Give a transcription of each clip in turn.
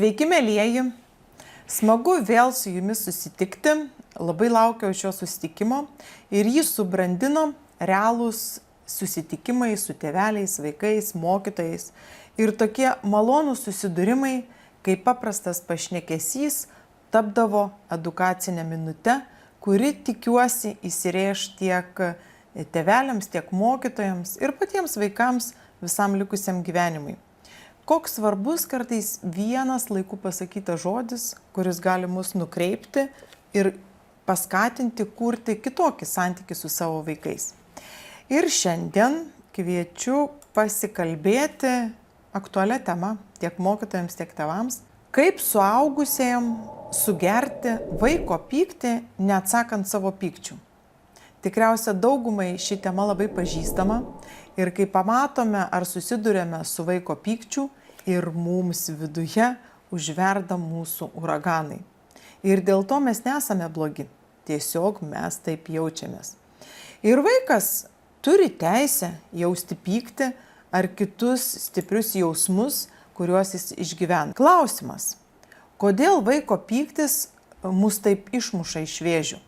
Sveiki, mielieji. Smagu vėl su jumis susitikti. Labai laukiau šio susitikimo ir jį subrandino realūs susitikimai su tėveliais, vaikais, mokytojais. Ir tokie malonūs susidūrimai, kai paprastas pašnekesys tapdavo edukacinę minutę, kuri, tikiuosi, įsirėš tiek tėveliams, tiek mokytojams ir patiems vaikams visam likusiam gyvenimui. Koks svarbus kartais vienas laiku pasakytas žodis, kuris gali mus nukreipti ir paskatinti kurti kitokį santykį su savo vaikais. Ir šiandien kviečiu pasikalbėti aktualią temą tiek mokytojams, tiek tėvams, kaip suaugusiems sugerti vaiko pyktį, neatsakant savo pykčių. Tikriausia daugumai ši tema labai pažįstama ir kai pamatome ar susidurėme su vaiko pykčiu ir mums viduje užverda mūsų uraganai. Ir dėl to mes nesame blogi, tiesiog mes taip jaučiamės. Ir vaikas turi teisę jausti pyktį ar kitus stiprius jausmus, kuriuos jis išgyvena. Klausimas, kodėl vaiko pyktis mus taip išmuša iš vėžių?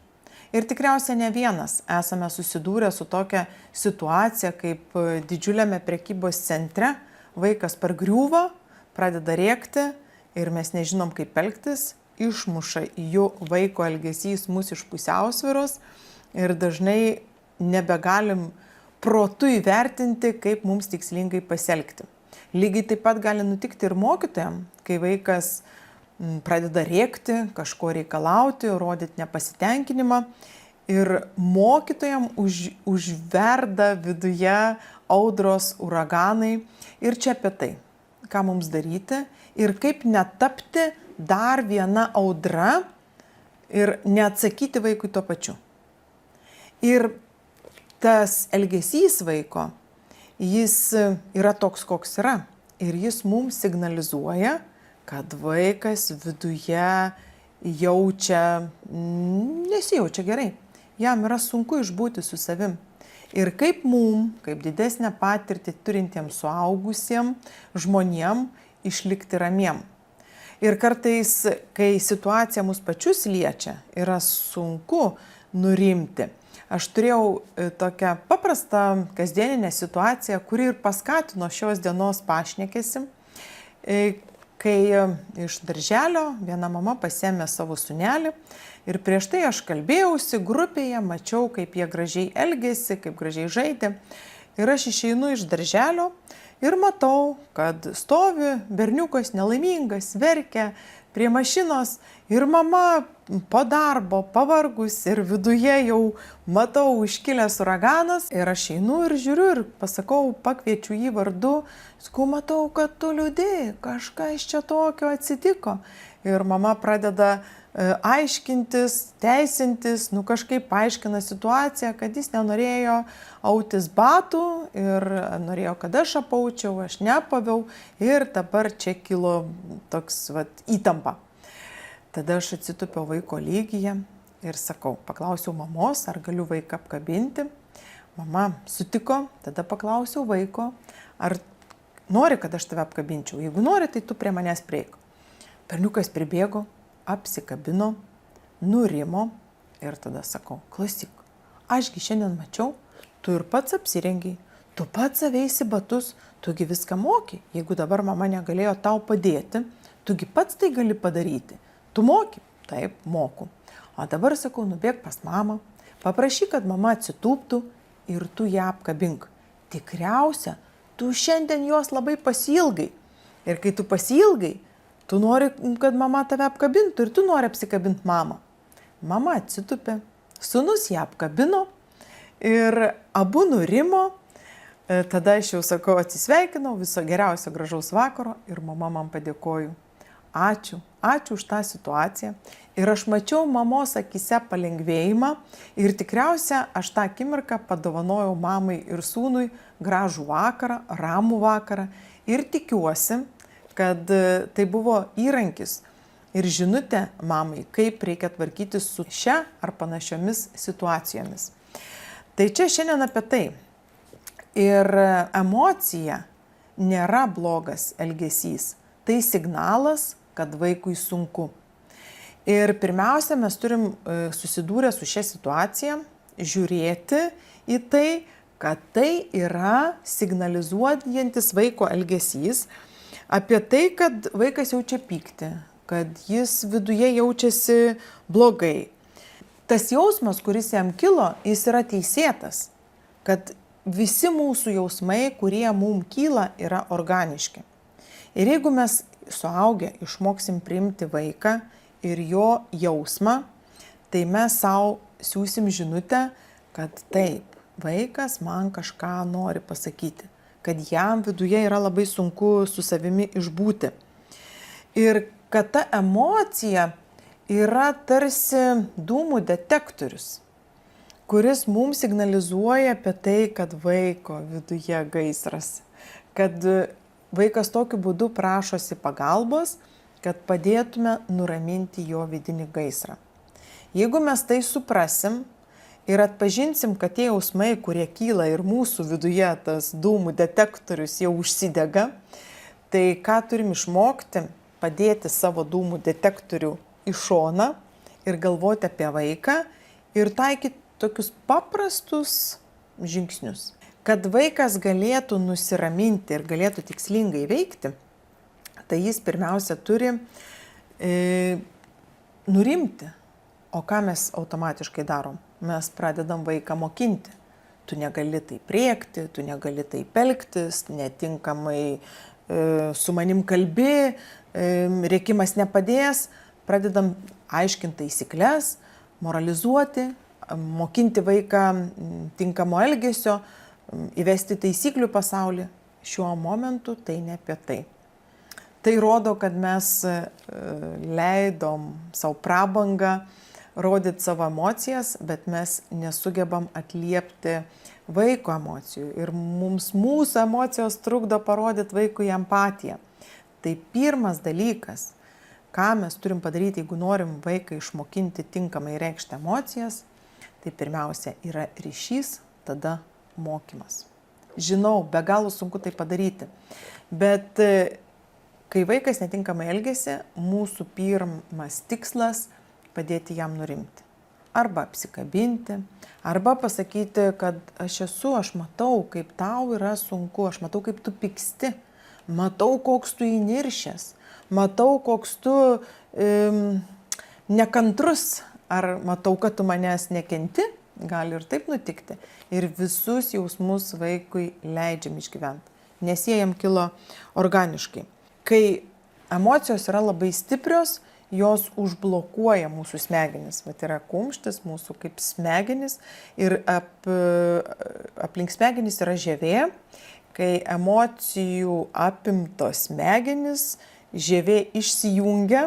Ir tikriausiai ne vienas esame susidūrę su tokia situacija, kaip didžiuliame prekybos centre vaikas pargriūva, pradeda rėkti ir mes nežinom kaip elgtis, išmuša jų vaiko elgesys mus iš pusiausvyros ir dažnai nebegalim protu įvertinti, kaip mums tikslingai pasielgti. Lygiai taip pat gali nutikti ir mokytojams, kai vaikas pradeda rėkti, kažko reikalauti, rodyti nepasitenkinimą ir mokytojams užverda viduje audros uraganai. Ir čia apie tai, ką mums daryti ir kaip netapti dar viena audra ir neatsakyti vaikui tuo pačiu. Ir tas elgesys vaiko, jis yra toks, koks yra. Ir jis mums signalizuoja, kad vaikas viduje nesijaučia gerai. Jam yra sunku išbūti su savim. Ir kaip mum, kaip didesnę patirtį turintiems suaugusiem žmonėm išlikti ramiem. Ir kartais, kai situacija mus pačius liečia, yra sunku nurimti. Aš turėjau tokią paprastą kasdieninę situaciją, kuri ir paskatino šios dienos pašnekesį. Kai iš darželio viena mama pasiėmė savo sūnelį ir prieš tai aš kalbėjausi grupėje, mačiau, kaip jie gražiai elgėsi, kaip gražiai žaidė. Ir aš išeinu iš darželio ir matau, kad stovi berniukas nelaimingas, verkia prie mašinos ir mama po darbo pavargus ir viduje jau matau iškilęs uraganas. Ir aš einu ir žiūriu ir pasakau, pakviečiu jį vardu, sakau, matau, kad tu liūdi, kažkas čia tokio atsitiko. Ir mama pradeda aiškintis, teisintis, kažkaip paaiškina situaciją, kad jis nenorėjo autis batų ir norėjo, kad aš apaučiau, aš nepaviau ir dabar čia kilo toks įtampa. Tada aš atsitupiau vaiko lygyje ir sakau, paklausiau mamos, ar galiu vaiką apkabinti. Mama sutiko, tada paklausiau vaiko, ar nori, kad aš tave apkabinčiau. Jeigu nori, tai tu prie manęs prieik. Berniukas pribėgo, apsikabino, nurimo ir tada sakau, klausyk, ašgi šiandien mačiau, tu ir pats apsirengiai, tu pats aveisi batus, tugi viską moki. Jeigu dabar mama negalėjo tau padėti, tugi pats tai gali padaryti. Tu moki? Taip, moku. O dabar sakau, nubėk pas mamą, paprašyk, kad mama atsitūptų ir tu ją apkabink. Tikriausia, tu šiandien jos labai pasiilgai. Ir kai tu pasiilgai, tu nori, kad mama tave apkabintų ir tu nori apsikabinti mamą. Mama atsitupė, sūnus ją apkabino ir abu nurimo. Tada aš jau sakau, atsisveikinau, viso geriausio gražaus vakaro ir mama man padėkoju. Ačiū už tą situaciją. Ir aš mačiau mamos akise palengvėjimą ir tikriausia aš tą akimirką padovanojau mamai ir sūnui gražų vakarą, ramų vakarą ir tikiuosi, kad tai buvo įrankis ir žinutė mamai, kaip reikia tvarkytis su šia ar panašiomis situacijomis. Tai čia šiandien apie tai. Ir emocija nėra blogas elgesys. Tai signalas, kad vaikui sunku. Ir pirmiausia, mes turim susidūrę su šia situacija, žiūrėti į tai, kad tai yra signalizuojantis vaiko elgesys apie tai, kad vaikas jaučia pyktį, kad jis viduje jaučiasi blogai. Tas jausmas, kuris jam kilo, jis yra teisėtas, kad visi mūsų jausmai, kurie mums kyla, yra organiški. Ir jeigu mes suaugę išmoksim priimti vaiką ir jo jausmą, tai mes savo siūsim žinutę, kad taip, vaikas man kažką nori pasakyti, kad jam viduje yra labai sunku su savimi išbūti. Ir kad ta emocija yra tarsi dūmų detektorius, kuris mums signalizuoja apie tai, kad vaiko viduje gaisras, kad vaikas tokiu būdu prašosi pagalbos, kad padėtume nuraminti jo vidinį gaisrą. Jeigu mes tai suprasim ir atpažinsim, kad tie jausmai, kurie kyla ir mūsų viduje, tas dūmų detektorius jau užsidega, tai ką turim išmokti, padėti savo dūmų detektorių į šoną ir galvoti apie vaiką ir taikyti tokius paprastus žingsnius. Kad vaikas galėtų nusiraminti ir galėtų tikslingai veikti, tai jis pirmiausia turi nurimti. O ką mes automatiškai darom? Mes pradedam vaiką mokinti. Tu negali taip rėkti, tu negali taip elgtis, netinkamai su manim kalbi, rėkimas nepadės. Pradedam aiškinti taisykles, moralizuoti, mokinti vaiką tinkamo elgesio, įvesti taisyklių pasaulį. Šiuo momentu tai ne apie tai. Tai rodo, kad mes leidom savo prabangą rodyti savo emocijas, bet mes nesugebam atliepti vaiko emocijų. Ir mums mūsų emocijos trukdo parodyti vaikui empatiją. Tai pirmas dalykas, ką mes turim padaryti, jeigu norim vaiką išmokinti tinkamai reikšti emocijas, tai pirmiausia yra ryšys, tada mokymas. Žinau, be galo sunku tai padaryti, bet kai vaikas netinkamai elgiasi, mūsų pirmas tikslas padėti jam nurimti. Arba apsikabinti, arba pasakyti, kad aš matau, kaip tau yra sunku, aš matau, kaip tu pyksti, matau, koks tu įniršęs, matau, koks tu nekantrus, ar matau, kad tu manęs nekenti, gali ir taip nutikti. Ir visus jausmus vaikui leidžiam išgyventi, nes jie jam kilo organiškai. Kai emocijos yra labai stiprios, jos užblokuoja mūsų smegenis. Vat yra kumštis mūsų kaip smegenis ir aplink smegenis yra žievė. Kai emocijų apimtos smegenis, žievė išsijungia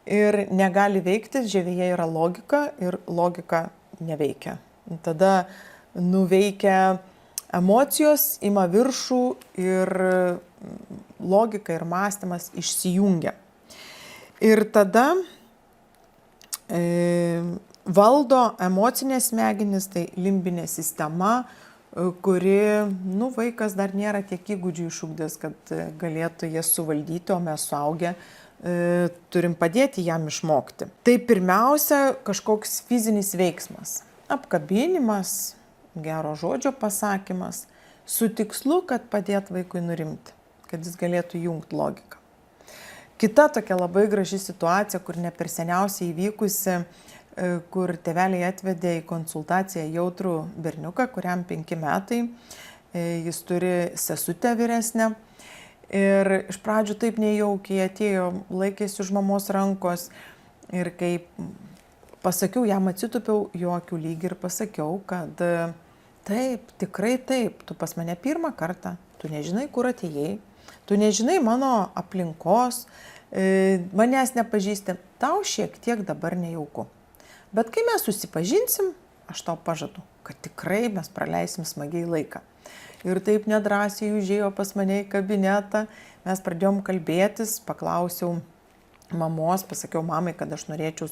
ir negali veikti, žievėje yra logika ir logika neveikia. Tada nuveikia emocijos, ima viršų ir logika ir mąstymas išsijungia. Ir tada valdo emocinės smegenys, tai limbinė sistema, kuri, vaikas dar nėra tiek įgūdžių išugdęs, kad galėtų jas suvaldyti, o mes suaugę turim padėti jam išmokti. Tai pirmiausia kažkoks fizinis veiksmas, apkabinimas, gero žodžio pasakymas, su tikslu, kad padėtų vaikui nurimti, kad jis galėtų jungti logiką. Kita tokia labai graži situacija, kur ne per seniausiai įvykusi, kur tėveliai atvedė į konsultaciją jautrų berniuką, kuriam 5 metai, jis turi sesutę vyresnę. Ir iš pradžių taip nejaukiai atėjo, laikėsi už mamos rankos ir kai pasakiau, jam atsitupiau jo akių lygį ir pasakiau, kad taip, tikrai taip, tu pas mane pirmą kartą, tu nežinai, kur atėjai, tu nežinai mano aplinkos, manęs nepažįsti, tau šiek tiek dabar nejauku. Bet kai mes susipažinsim, aš tau pažadu, kad tikrai mes praleisim smagiai laiką. Ir taip nedrąsiai užėjo pas mane į kabinetą, mes pradėjom kalbėtis, paklausiau mamos, pasakiau mamai, kad aš norėčiau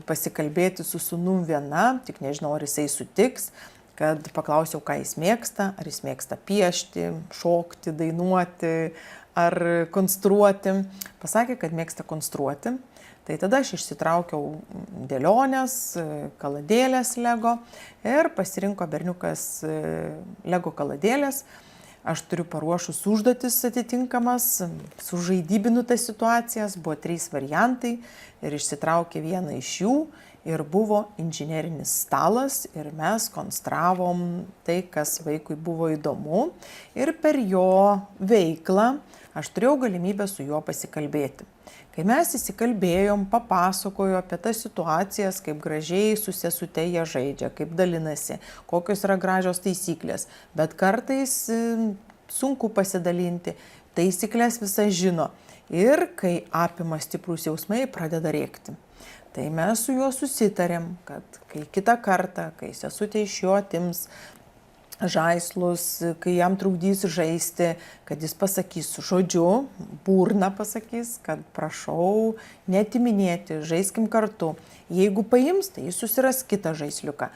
pasikalbėti su sūnum viena, tik nežinau, ar jisai sutiks, kad paklausiau, ką jis mėgsta, ar jis mėgsta piešti, šokti, dainuoti, ar konstruoti. Pasakė, kad mėgsta konstruoti. Tai tada aš išsitraukiau dėlionės, kaladėlės Lego ir pasirinko berniukas Lego kaladėlės. Aš turiu paruošus užduotis atitinkamas, sužaidybinu tas situacijas, buvo 3 variantai ir išsitraukė vieną iš jų ir buvo inžinerinis stalas ir mes konstravom tai, kas vaikui buvo įdomu ir per jo veiklą aš turėjau galimybę su juo pasikalbėti. Kai mes įsikalbėjom, papasakoju apie tas situacijas, kaip gražiai su sesute jie žaidžia, kaip dalinasi, kokios yra gražios taisyklės, bet kartais sunku pasidalinti, taisyklės visą žino ir kai apima stiprus jausmai, pradeda rėkti. Tai mes su juo susitarėm, kad kai kitą kartą, kai sesutė iš jo atims žaislus, kai jam trukdys žaisti, kad jis pasakys žodžiu, burna pasakys, kad prašau neatiminėti, žaiskim kartu. Jeigu paims, tai jis susiras kitą žaisliuką.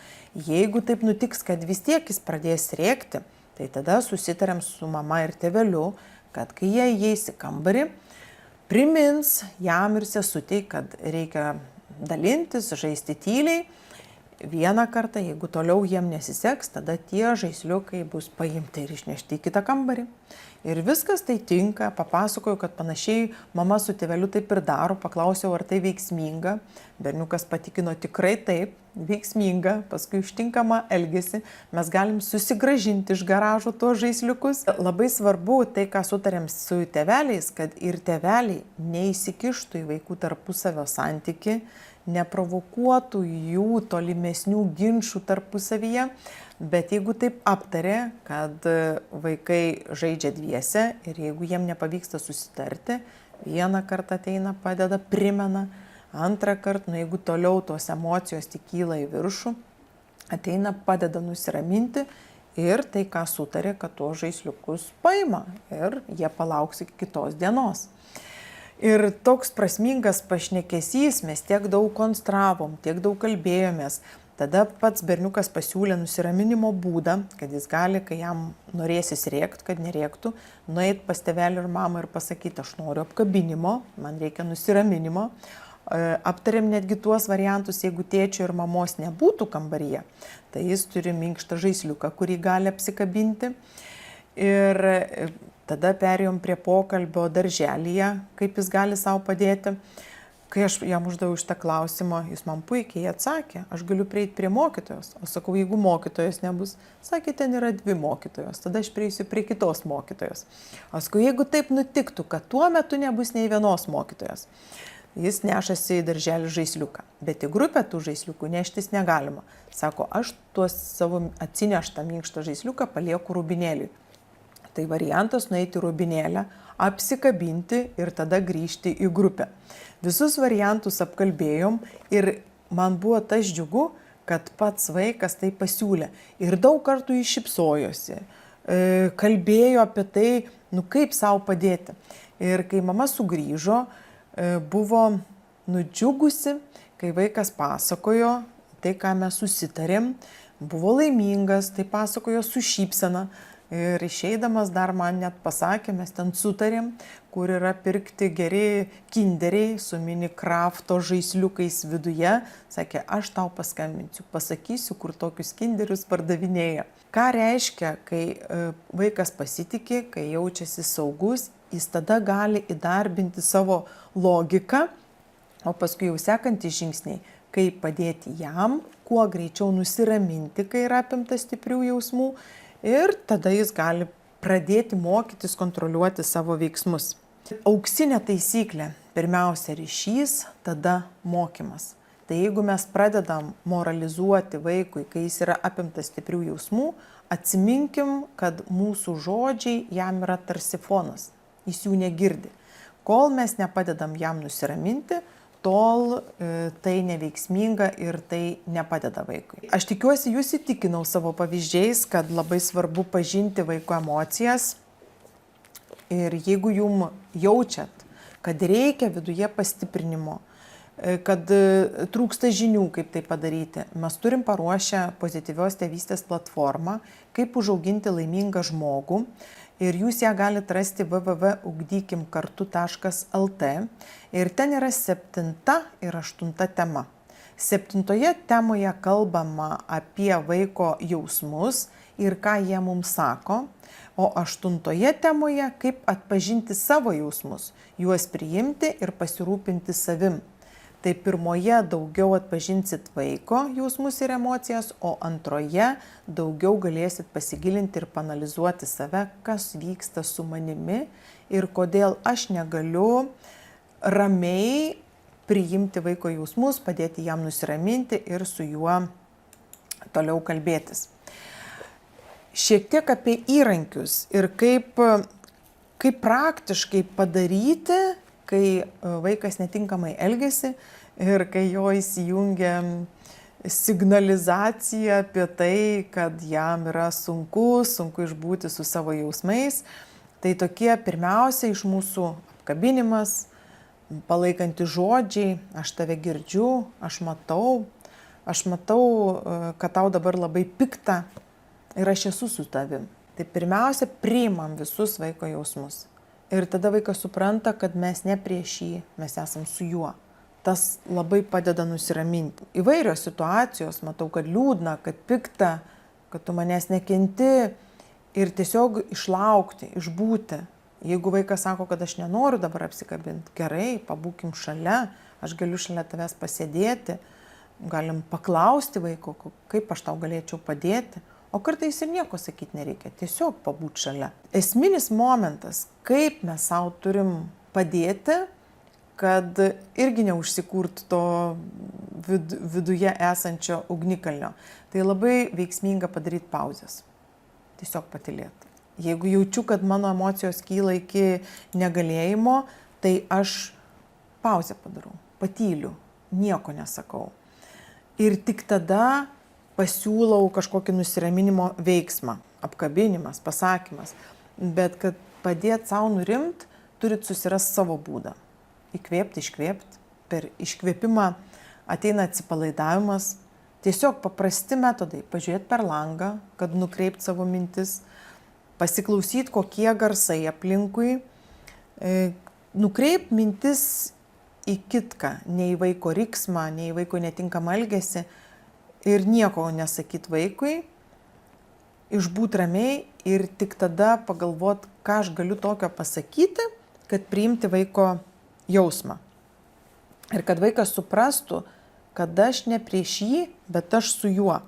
Jeigu taip nutiks, kad vis tiek jis pradės rėkti, tai tada susitarėm su mama ir tėveliu, kad kai jie įeis į kambarį, primins jam ir sesutei, kad reikia dalintis, žaisti tyliai. Vieną kartą, jeigu toliau jiem nesiseks, tada tie žaisliukai bus paimti ir išnešti į kitą kambarį. Ir viskas tai tinka, papasakoju, kad panašiai mama su tėveliu taip ir daro, paklausiau, ar tai veiksminga. Berniukas patikino tikrai taip, veiksminga, paskui ištinkamą elgesį, mes galim susigrąžinti iš garažo tuos žaisliukus. Labai svarbu tai, ką sutarėm su tėveliais, kad ir tėveliai neįsikištų į vaikų tarpusavio santyki, neprovokuotų jų tolimesnių ginčų tarpusavyje, bet jeigu taip aptarė, kad vaikai žaidžia dviese ir jeigu jiem nepavyksta susitarti, vieną kartą ateina, padeda, primena, antrą kartą, jeigu toliau tos emocijos tik kyla į viršų, ateina, padeda nusiraminti ir tai, ką sutarė, kad tuos žaisliukus paima ir jie palauks iki kitos dienos. Ir toks prasmingas pašnekesys, mes tiek daug konstravom, tiek daug kalbėjomės. Tada pats berniukas pasiūlė nusiraminimo būdą, kad jis gali, kai jam norėsis rėkti, kad nerėktų, nueit pas tėvelį ir mamą ir pasakyti, aš noriu apkabinimo, man reikia nusiraminimo. Aptarėm netgi tuos variantus, jeigu tėčio ir mamos nebūtų kambaryje, tai jis turi minkštą žaisliuką, kurį gali apsikabinti. Ir tada perėjom prie pokalbio darželyje, kaip jis gali savo padėti. Kai aš jam uždaviau šitą klausimą, jis man puikiai atsakė, aš galiu prieiti prie mokytojos. O sakau, jeigu mokytojos nebus, sakė, ten yra 2 mokytojos, tada aš prieisiu prie kitos mokytojos. O sakau, jeigu taip nutiktų, kad tuo metu nebus nei vienos mokytojos, jis nešasi į darželį žaisliuką, bet į grupę tų žaisliukų neštis negalima. Sako, aš tuos savo atsineštą minkštą žaisliuką palieku rūbinėliui. Tai variantas nueiti į rūbinėlę, apsikabinti ir tada grįžti į grupę. Visus variantus apkalbėjom ir man buvo tas džiugu, kad pats vaikas tai pasiūlė. Ir daug kartų jis šypsojosi, kalbėjo apie tai, kaip savo padėti. Ir kai mama sugrįžo, buvo nudžiugusi, kai vaikas pasakojo tai, ką mes susitarėm, buvo laimingas, tai pasakojo su šypsena. Ir išeidamas dar man net pasakė, mes ten sutarėm, kur yra pirkti geri kinderiai su mini krafto žaisliukais viduje. Sakė, aš tau paskambinsiu, pasakysiu, kur tokius kinderius pardavinėja. Ką reiškia, kai vaikas pasitikė, kai jaučiasi saugus, jis tada gali įdarbinti savo logiką, o paskui jau sekantys žingsniai, kaip padėti jam, kuo greičiau nusiraminti, kai yra apimtas stiprių jausmų. Ir tada jis gali pradėti mokytis kontroliuoti savo veiksmus. Auksinė taisyklė. Pirmiausia ryšys, tada mokymas. Tai jeigu mes pradedam moralizuoti vaikui, kai jis yra apimtas stiprių jausmų, atsiminkim, kad mūsų žodžiai jam yra tarsi fonas. Jis jų negirdi. Kol mes nepadedam jam nusiraminti, tol tai neveiksminga ir tai nepadeda vaikui. Aš tikiuosi, jūs įtikinau savo pavyzdžiais, kad labai svarbu pažinti vaiko emocijas. Ir jeigu jum jaučiat, kad reikia viduje pastiprinimo, kad trūksta žinių, kaip tai padaryti, mes turim paruošę pozityvios tėvystės platformą, kaip užauginti laimingą žmogų. ir jūs ją galite rasti www.ugdykimkartu.lt ir ten yra 7 ir 8 tema. 7 temoje kalbama apie vaiko jausmus ir ką jie mums sako, o 8 temoje kaip atpažinti savo jausmus, juos priimti ir pasirūpinti savim. Tai pirmoje daugiau atpažinsit vaiko jausmus ir emocijas, o antroje daugiau galėsit pasigilinti ir panalizuoti save, kas vyksta su manimi ir kodėl aš negaliu ramiai priimti vaiko jausmus, padėti jam nusiraminti ir su juo toliau kalbėtis. Šiek tiek apie įrankius ir kaip praktiškai padaryti, kai vaikas netinkamai elgiasi ir kai jo įsijungia signalizacija apie tai, kad jam yra sunku išbūti su savo jausmais. Tai tokie pirmiausia iš mūsų apkabinimas, palaikanti žodžiai, aš tave girdžiu, aš matau, kad tau dabar labai pikta ir aš esu su tavim. Tai pirmiausia, priimam visus vaiko jausmus. Ir tada vaikas supranta, kad mes ne prieš jį, mes esam su juo. Tas labai padeda nusiraminti. Įvairios situacijos, matau, kad liūdna, kad pikta, kad tu manęs nekenti ir tiesiog išlaukti, išbūti. Jeigu vaikas sako, kad aš nenoriu dabar apsikabinti, gerai, pabūkim šalia, aš galiu šalia tavęs pasėdėti, galim paklausti vaiko, kaip aš tau galėčiau padėti. O kartais ir nieko sakyti nereikia, tiesiog pabūt šalia. Esminis momentas, kaip mes savo turim padėti, kad irgi neužsikurt to viduje esančio ugnikalnio. Tai labai veiksminga padaryti pauzes. Tiesiog patylėti. Jeigu jaučiu, kad mano emocijos kyla iki negalėjimo, tai aš pauzę padarau, patyliu, nieko nesakau. Ir tik tada pasiūlau kažkokį nusiraminimo veiksmą, apkabinimas, pasakymas. Bet kad padėt savo nurimt, turit susirasti savo būdą. Įkvėpti, iškvėpti. Per iškvėpimą ateina atsipalaidavimas. Tiesiog paprasti metodai. Pažiūrėti per langą, kad nukreipt savo mintis. Pasiklausyti, kokie garsai aplinkui. Nukreipt mintis į kitką, ne į vaiko riksmą, ne į vaiko netinkamą elgesį. Ir nieko nesakyt vaikui, išbūt ramiai ir tik tada pagalvot, ką aš galiu tokio pasakyti, kad priimti vaiko jausmą. Ir kad vaikas suprastų, kad aš ne prieš jį, bet aš su juo.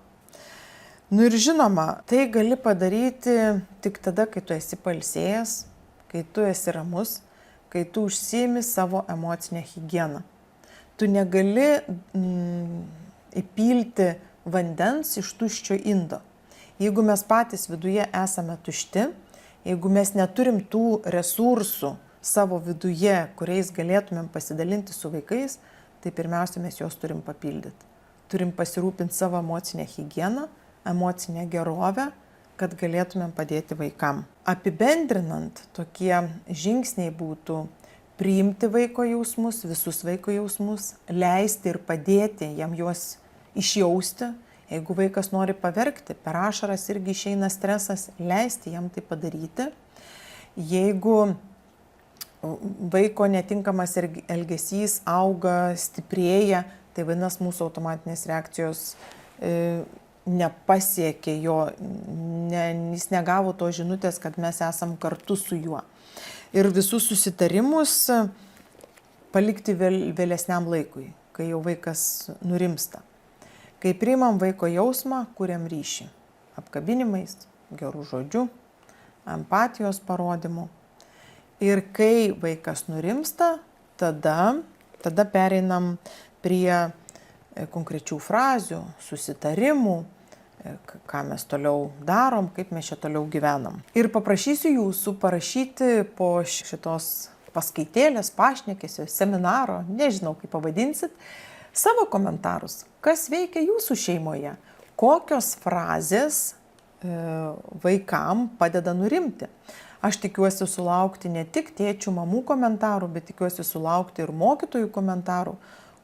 Nu ir žinoma, tai gali padaryti tik tada, kai tu esi pailsėjęs, kai tu esi ramus, kai tu užsiimi savo emocinę higieną. Tu negali įpilti vandens iš tuščio indo. Jeigu mes patys viduje esame tušti, jeigu mes neturim tų resursų savo viduje, kuriais galėtumėm pasidalinti su vaikais, tai pirmiausia, mes juos turim papildyti. Turim pasirūpinti savo emocinę higieną, emocinę gerovę, kad galėtumėm padėti vaikam. Apibendrinant, tokie žingsniai būtų priimti vaiko jausmus, visus vaiko jausmus, leisti ir padėti jam juos išjausti. Jeigu vaikas nori paverkti, per ašaras irgi išeina stresas, leisti jam tai padaryti. Jeigu vaiko netinkamas elgesys auga, stiprėja, tai vadinasi mūsų automatinės reakcijos nepasiekė jo, jis negavo to žinutės, kad mes esam kartu su juo. Ir visus susitarimus palikti vėlesniam laikui, kai jau vaikas nurimsta. Kai priimam vaiko jausmą, kuriam ryšį. Apkabinimais, gerų žodžių, empatijos parodymu. Ir kai vaikas nurimsta, tada pereinam prie konkrečių frazių, susitarimų, ką mes toliau darom, kaip mes čia toliau gyvenam. Ir paprašysiu jūsų parašyti po šitos paskaitėlės, pašnekesio, seminaro, nežinau kaip pavadinsit, savo komentarus, kas veikia jūsų šeimoje, kokios frazės vaikam padeda nurimti. Aš tikiuosi sulaukti ne tik tėčių, mamų komentarų, bet tikiuosi sulaukti ir mokytojų komentarų,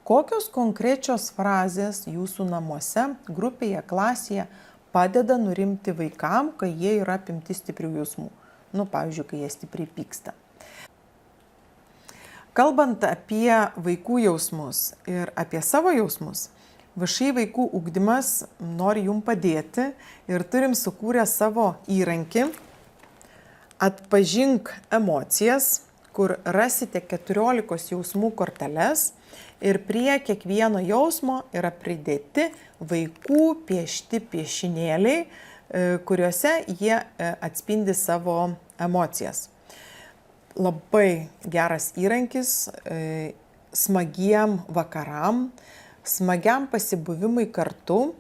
kokios konkrečios frazės jūsų namuose, grupėje, klasėje padeda nurimti vaikam, kai jie yra apimti stiprių jausmų. pavyzdžiui, kai jie stipriai pyksta. Kalbant apie vaikų jausmus ir apie savo jausmus, VŠI vaikų ugdymas nori jums padėti ir turim sukūrę savo įrankį Atpažink emocijas, kur rasite 14 jausmų korteles ir prie kiekvieno jausmo yra pridėti vaikų piešti piešinėliai, kuriuose jie atspindi savo emocijas. Labai geras įrankis smagiem vakaram, smagiam pasibuvimui kartu.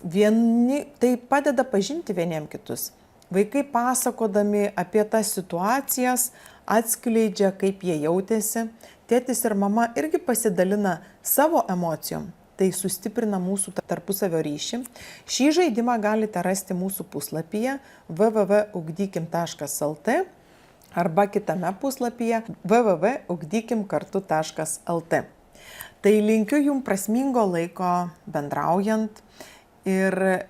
Tai padeda pažinti vieniem kitus. Vaikai pasakodami apie tas situacijas atskleidžia, kaip jie jautėsi. Tėtis ir mama irgi pasidalina savo emocijom. Tai sustiprina mūsų tarpusavio ryšį. Šį žaidimą galite rasti mūsų puslapyje www.ugdykim.lt arba kitame puslapyje www.ugdykimkartu.lt. Tai linkiu jums prasmingo laiko bendraujant ir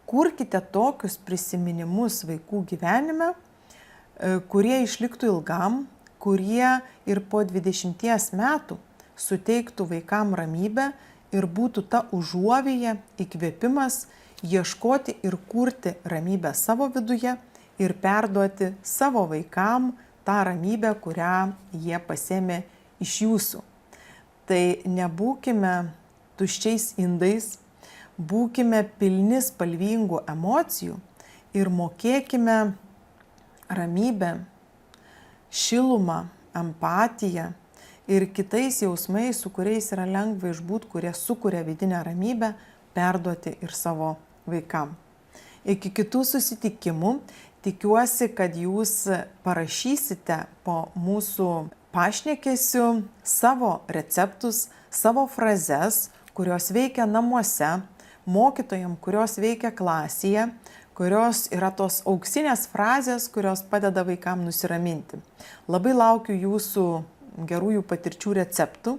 kurkite tokius prisiminimus vaikų gyvenime, kurie išliktų ilgam, kurie ir po 20 metų suteiktų vaikam ramybę ir būtų ta užuovėja, įkvėpimas ieškoti ir kurti ramybę savo viduje ir perduoti savo vaikam tą ramybę, kurią jie pasėmė iš jūsų. Tai nebūkime tuščiais indais, būkime pilni spalvingų emocijų ir mokėkime ramybę, šilumą, empatiją ir kitais jausmais, su kuriais yra lengva išbūti, kurie sukuria vidinę ramybę, perduoti ir savo vaikam. Iki kitų susitikimų. Tikiuosi, kad jūs parašysite po mūsų pašnekesių savo receptus, savo frazes, kurios veikia namuose, mokytojams, kurios veikia klasėje, kurios yra tos auksinės frazės, kurios padeda vaikams nusiraminti. Labai laukiu jūsų gerųjų patirčių receptų.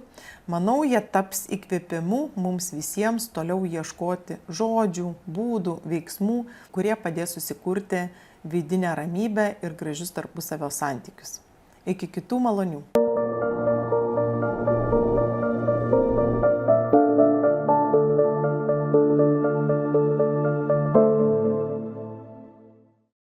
Manau, jie taps įkvėpimu mums visiems toliau ieškoti žodžių, būdų, veiksmų, kurie padės susikurti vidinę ramybę ir gražius tarpusavio santykius. Iki kitų malonių.